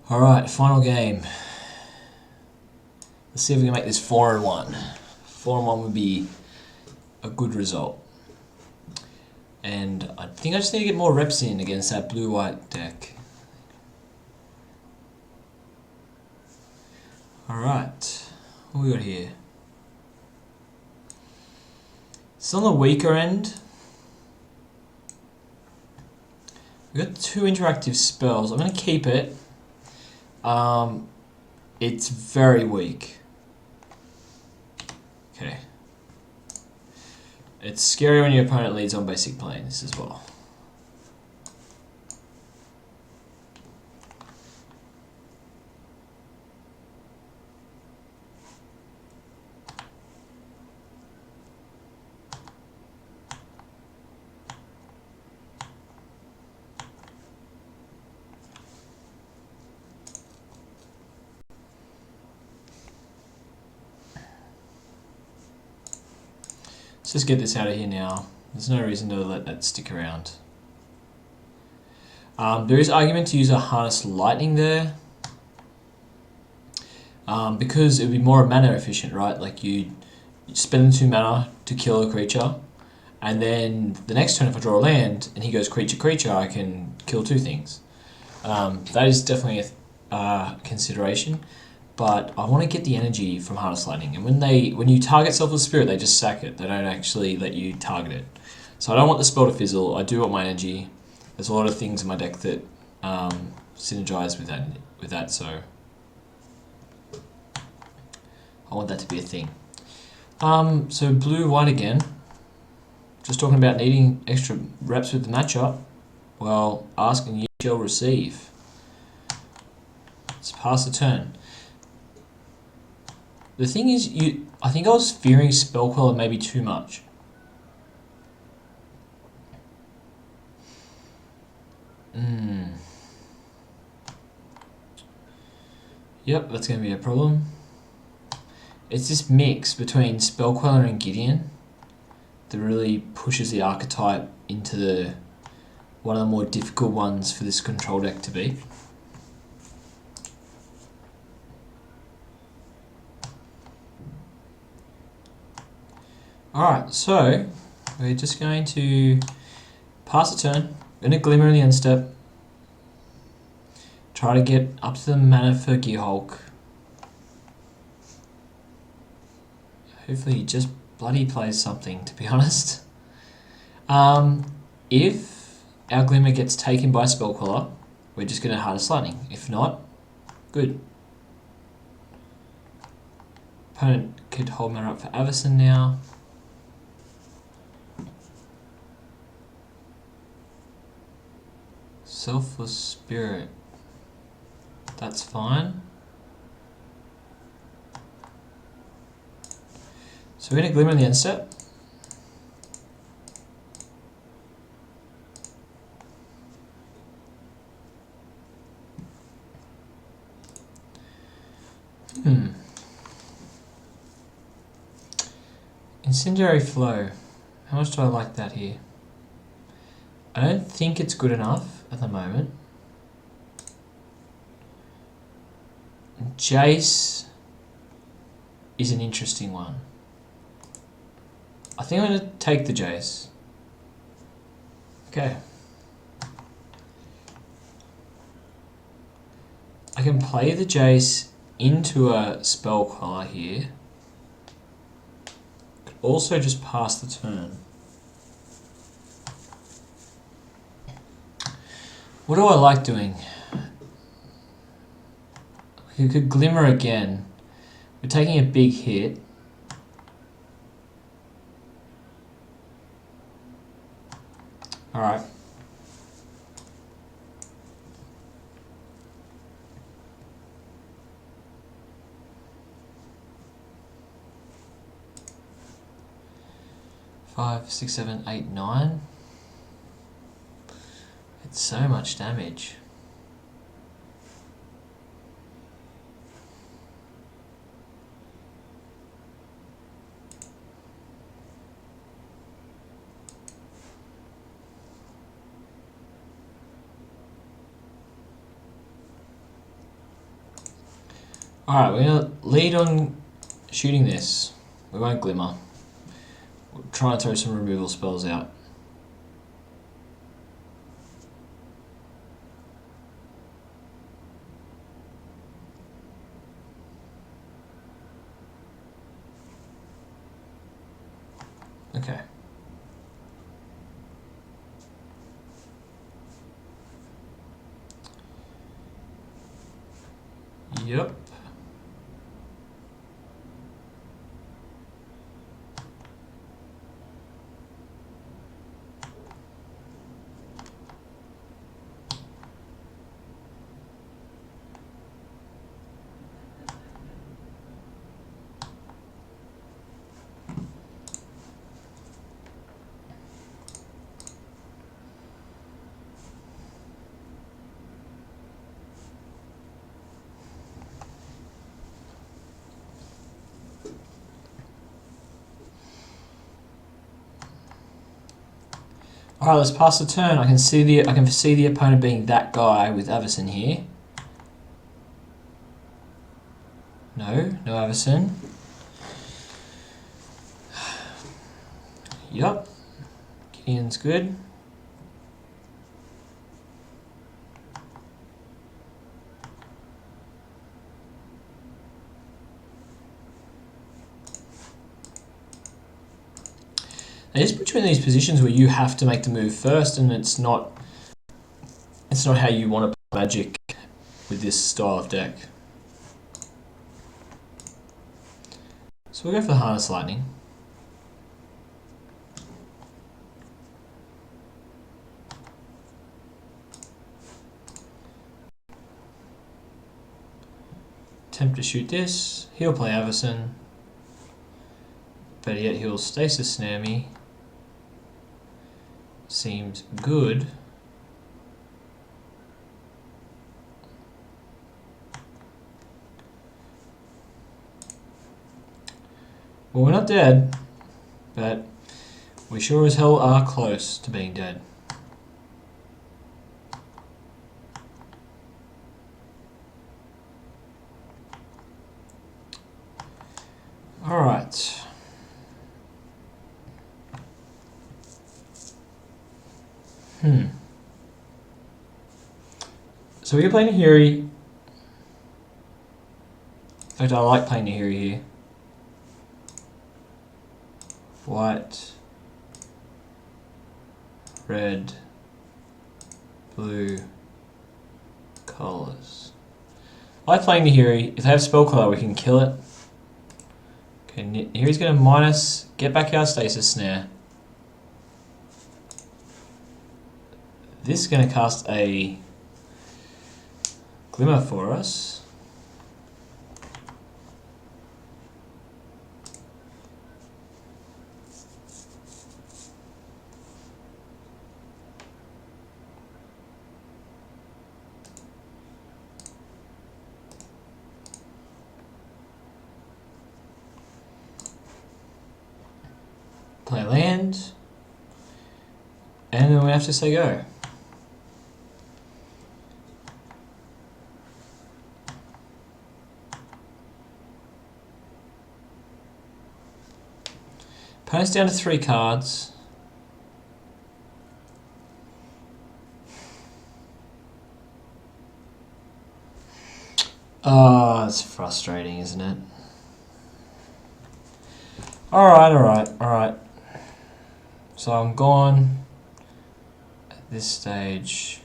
Alright, final game. Let's see if we can make this 4-1. 4-1 would be a good result. And I think I just need to get more reps in against that blue-white deck. Alright, what we got here? It's on the weaker end. We've got 2 interactive spells. I'm going to keep it. It's very weak. Okay. It's scary when your opponent leads on basic planes as well. Let's just get this out of here now. There's no reason to let that stick around. There is argument to use a Harness Lightning there. Because it would be more mana efficient, right? Like you spend 2 mana to kill a creature, and then the next turn if I draw a land and he goes creature, I can kill 2 things. That is definitely a consideration. But I want to get the energy from Harness Lightning, and when you target Selfless Spirit, they just sack it. They don't actually let you target it. So I don't want the spell to fizzle. I do want my energy. There's a lot of things in my deck that synergize with that. So I want that to be a thing. So blue-white again. Just talking about needing extra reps with the matchup. Well, ask and you shall receive. Let's pass the turn. The thing is, I think I was fearing Spell Queller maybe too much. Yep, that's going to be a problem. It's this mix between Spell Queller and Gideon that really pushes the archetype into one of the more difficult ones for this control deck to beat. Alright, so we're just going to pass the turn. We're going to Glimmer in the end step. Try to get up to the mana for Gearhulk. Hopefully he just bloody plays something, to be honest. If our Glimmer gets taken by Spell Queller, we're just going to Harness Lightning. If not, good. Opponent could hold mana up for Avacyn now. Selfless Spirit. That's fine. So we're going to Glimmer in the end step. Incendiary Flow. How much do I like that here? I don't think it's good enough at the moment. Jace is an interesting one. I think I'm going to take the Jace. Okay. I can play the Jace into a Spell Queller here. Could also just pass the turn. What do I like doing? We could Glimmer again. We're taking a big hit. Alright. Five, 6, 7, 8, 9. It's so much damage. Alright, we're going to lead on shooting this. We won't glimmer. We'll try and throw some removal spells out. Okay. Yep. Alright, let's pass the turn. I can see the opponent being that guy with Avacyn here. No Avacyn. Yup. Gideon's good. It is between these positions where you have to make the move first, and it's not how you want to play Magic with this style of deck. So we'll go for the Harness Lightning. Attempt to shoot this. He'll play Avacyn. But yet he'll Stasis Snare me. Seems good. Well, we're not dead, but we sure as hell are close to being dead. All right. So we can play Nahiri. In fact, I like playing Nahiri here. White, red, blue colours. I like playing Nahiri. If they have spell color, we can kill it. Okay, Nahiri's going to minus, get back our Stasis Snare. This is going to cast a Glimmer for us. Play land, and then we have to say go. Opponent's down to 3 cards. Oh, it's frustrating, isn't it? Alright. So I'm gone at this stage.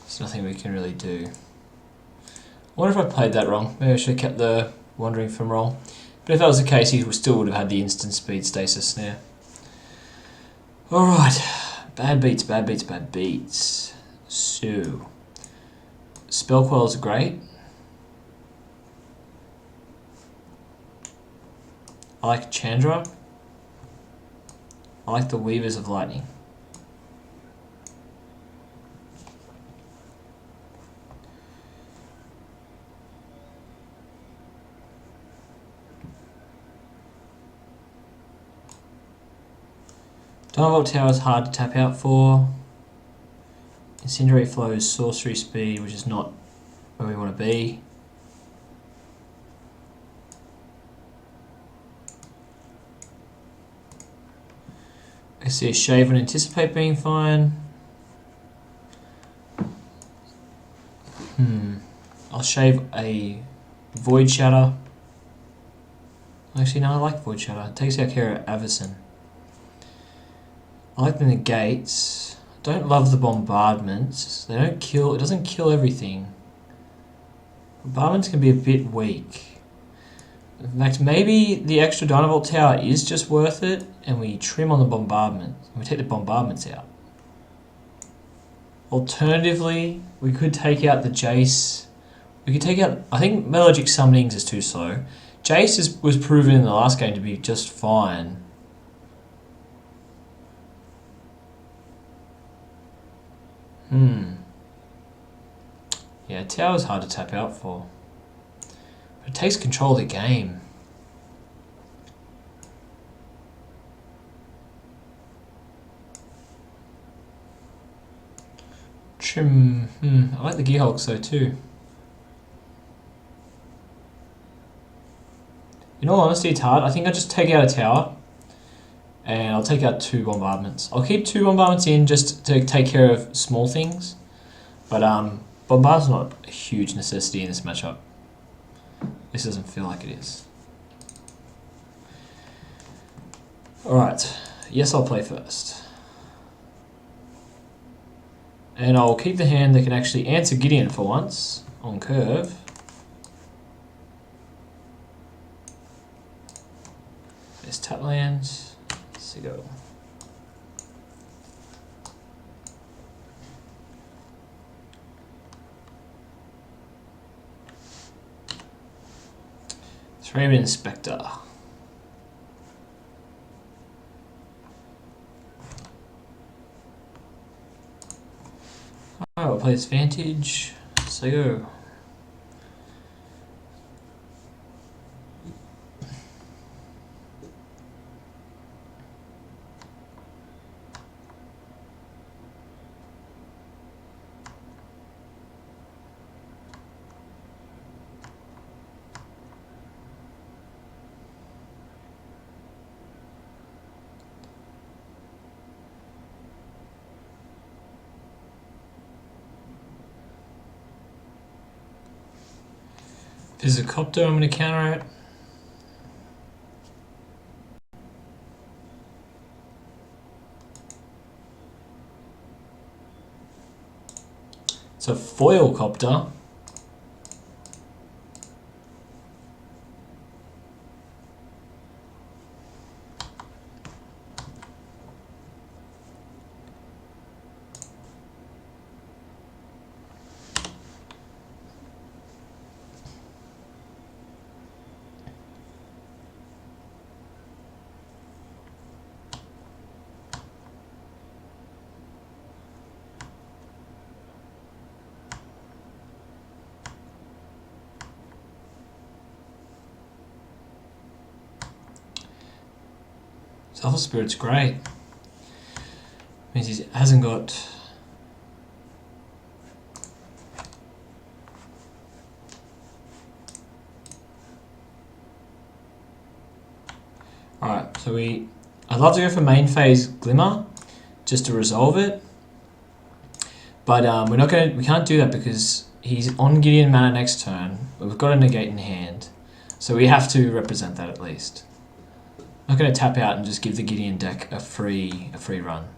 There's nothing we can really do. I wonder if I played that wrong. Maybe I should have kept the Wandering from roll. But if that was the case, he still would have had the instant speed Stasis Snare. Alright. Bad beats. So, Spell Quells are great. I like Chandra. I like the Weavers of Lightning. Diamond Tower is hard to tap out for. Incendiary Flow is sorcery speed, which is not where we want to be. I see a shave and anticipate being fine. I'll shave a void shatter. Actually, no, I like void shatter. It takes out care of Avison. I like the negates. Don't love the bombardments. They don't kill. It doesn't kill everything. Bombardments can be a bit weak. In fact, maybe the extra Dynavolt tower is just worth it, and we trim on the bombardment. We take the bombardments out. Alternatively, we could take out the Jace. We could take out. I think Metallurgic Summonings is too slow. Jace was proven in the last game to be just fine. Yeah, tower's hard to tap out for. But it takes control of the game. Trim. I like the Gearhulks though too. In all honesty, it's hard. I think I'll just take out a tower. And I'll take out 2 bombardments. I'll keep 2 bombardments in just to take care of small things. But bombard's not a huge necessity in this matchup. This doesn't feel like it is. Alright. Yes, I'll play first. And I'll keep the hand that can actually answer Gideon for once on curve. There's tap lands. Let's go. Thraben Inspector. Alright, we'll play this Vantage. So go. If there's a copter, I'm going to counter it. It's a foil copter. Alpha Spirit's great. Means he hasn't got. Alright, so I'd love to go for main phase Glimmer just to resolve it. But we can't do that because he's on Gideon mana next turn. We've got a negate in hand. So we have to represent that at least. I'm not going to tap out and just give the Gideon deck a free run.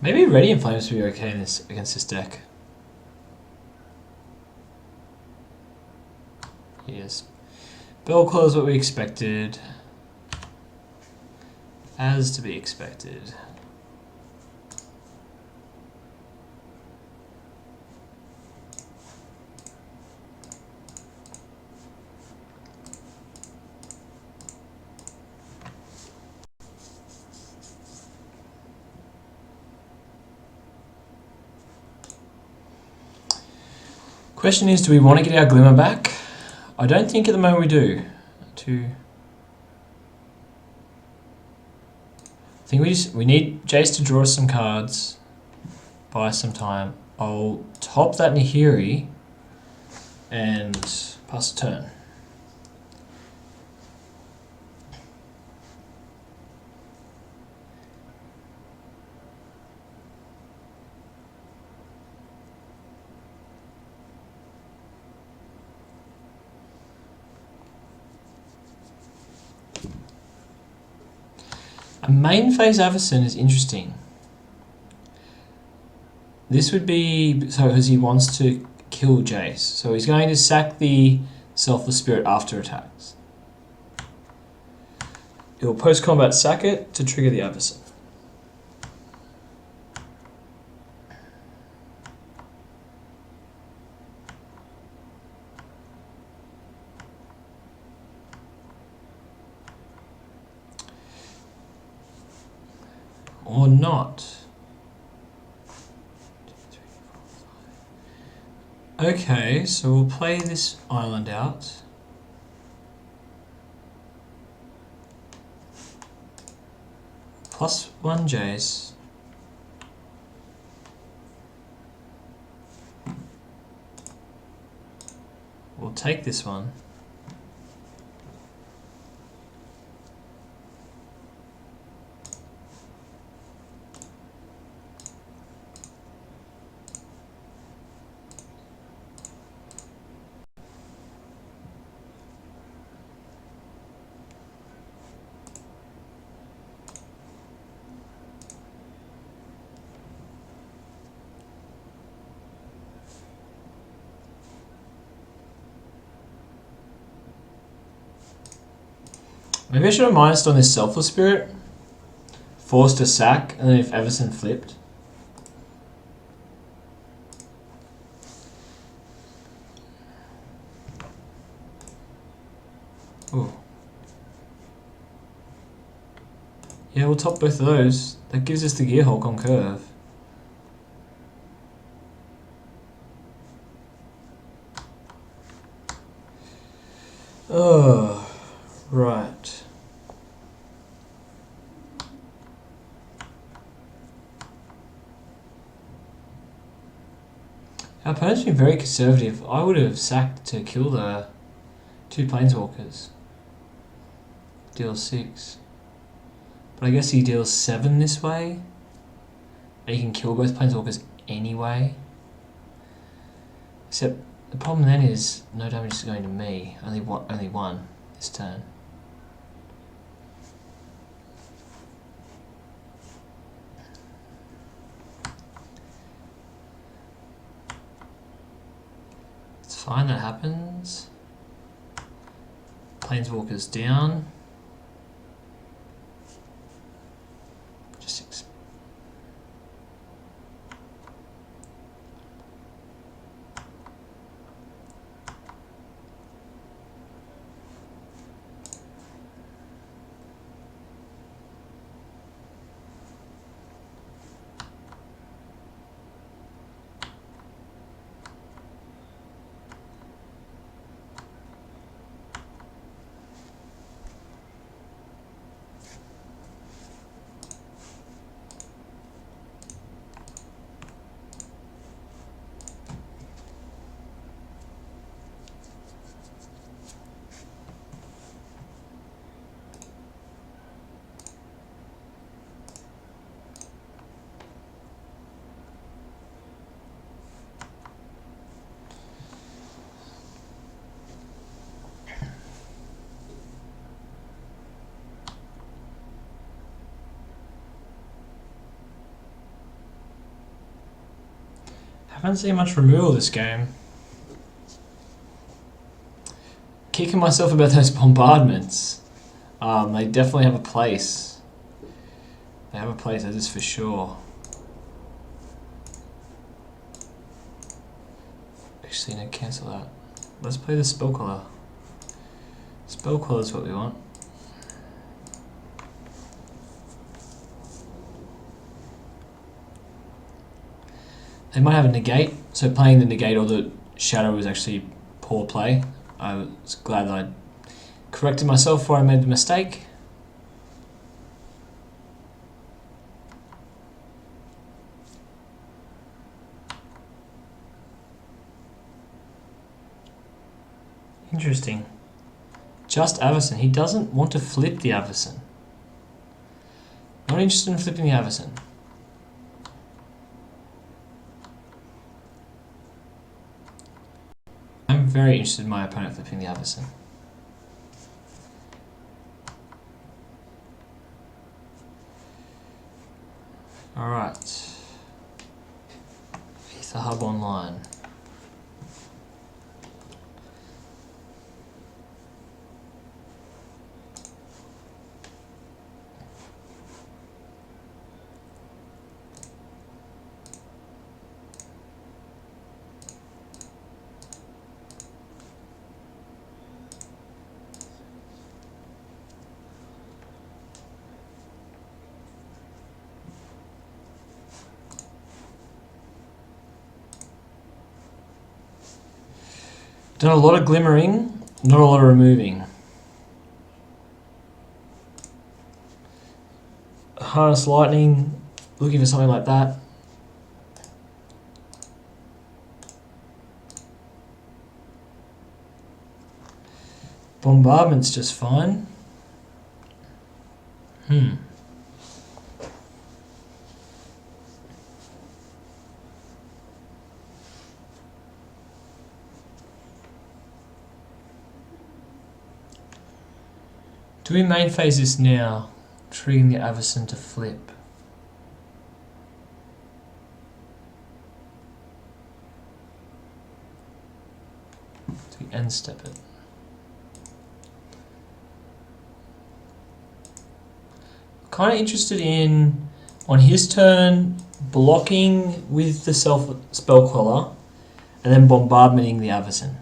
Maybe Radiant Flames would be okay against this deck. Yes. Bellclaw is what we expected. As to be expected. Question is, do we want to get our Glimmer back? I don't think at the moment we do. I think we need Jace to draw us some cards, buy some time. I'll top that Nahiri and pass the turn. A main phase Avacyn is interesting. This would be so because he wants to kill Jace. So he's going to sack the Selfless Spirit after attacks. He'll post-combat sack it to trigger the Avacyn. Or not. Okay, so we'll play this island out. +1 Jace. We'll take this one. Maybe I should have minused on this Selfless Spirit. Forced to sack, and then if Avacyn flipped. Ooh. Yeah, we'll top both of those. That gives us the Gearhulk on curve. Oh, right. Our opponent's been very conservative. I would have sacked to kill the 2 Planeswalkers. Deals 6. But I guess he deals 7 this way. And he can kill both Planeswalkers anyway. Except the problem then is no damage is going to me. Only one this turn. It's fine, that happens. Planeswalker's down. Just haven't seen much removal this game. Kicking myself about those bombardments. They definitely have a place. They have a place, that is for sure. Actually, no, cancel that. Let's play the Spell Collar. Spell Collar is what we want. They might have a negate, so playing the negate or the Shadow was actually poor play. I was glad that I corrected myself before I made the mistake. Interesting. Just Avison. He doesn't want to flip the Avison. Not interested in flipping the Avison. I'm very interested in my opponent flipping the Avison. Alright. Ether Hub Online. Done a lot of glimmering, not a lot of removing. Harness Lightning, looking for something like that. Bombardment's just fine. Do we main phase this now, triggering the Avison to flip? Do we end step it? Kind of interested in, on his turn, blocking with the self spell queller and then bombardmenting the Avison.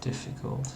Difficult.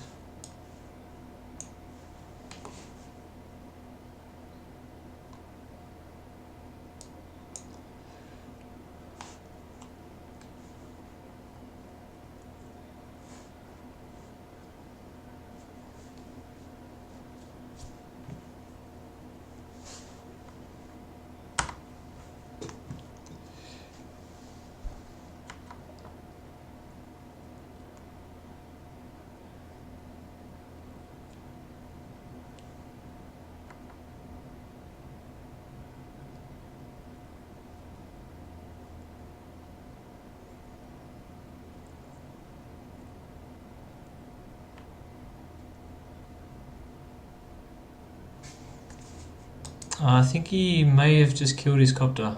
I think he may have just killed his copter.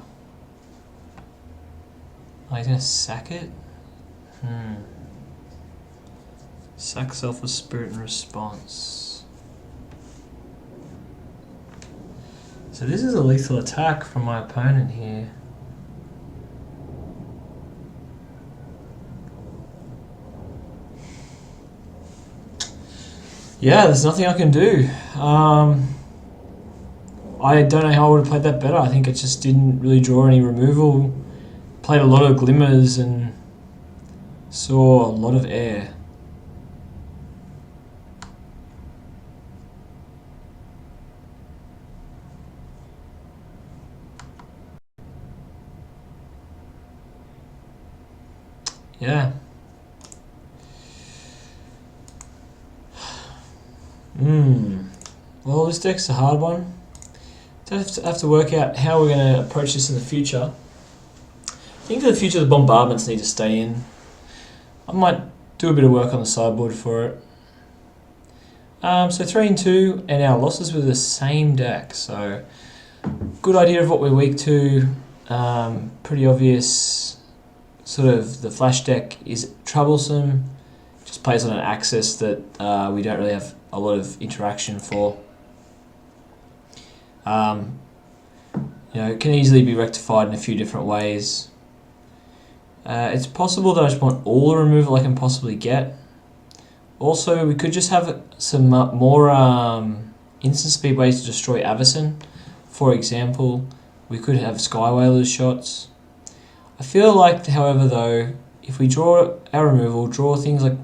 Oh, he's gonna sack it? Sack self with spirit and response. So this is a lethal attack from my opponent here. Yeah, there's nothing I can do. I don't know how I would have played that better. I think it just didn't really draw any removal. Played a lot of glimmers and saw a lot of air. Yeah. Well, this deck's a hard one. Have to work out how we're going to approach this in the future. I think for the future the bombardments need to stay in. I might do a bit of work on the sideboard for it. So 3 and 2, and our losses were the same deck. So good idea of what we're weak to. Pretty obvious. Sort of the flash deck is troublesome. Just plays on an axis that we don't really have a lot of interaction for. You know, it can easily be rectified in a few different ways. It's possible that I just want all the removal I can possibly get. Also, we could just have some more instant speed ways to destroy Avacyn. For example, we could have Sky Whalers shots. I feel like, however, though, if we draw our removal, draw things like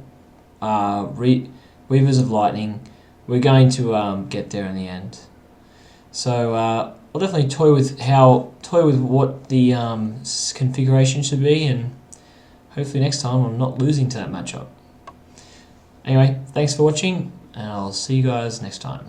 Weavers of Lightning, we're going to get there in the end. So I'll definitely toy with what the configuration should be, and hopefully next time I'm not losing to that matchup. Anyway, thanks for watching, and I'll see you guys next time.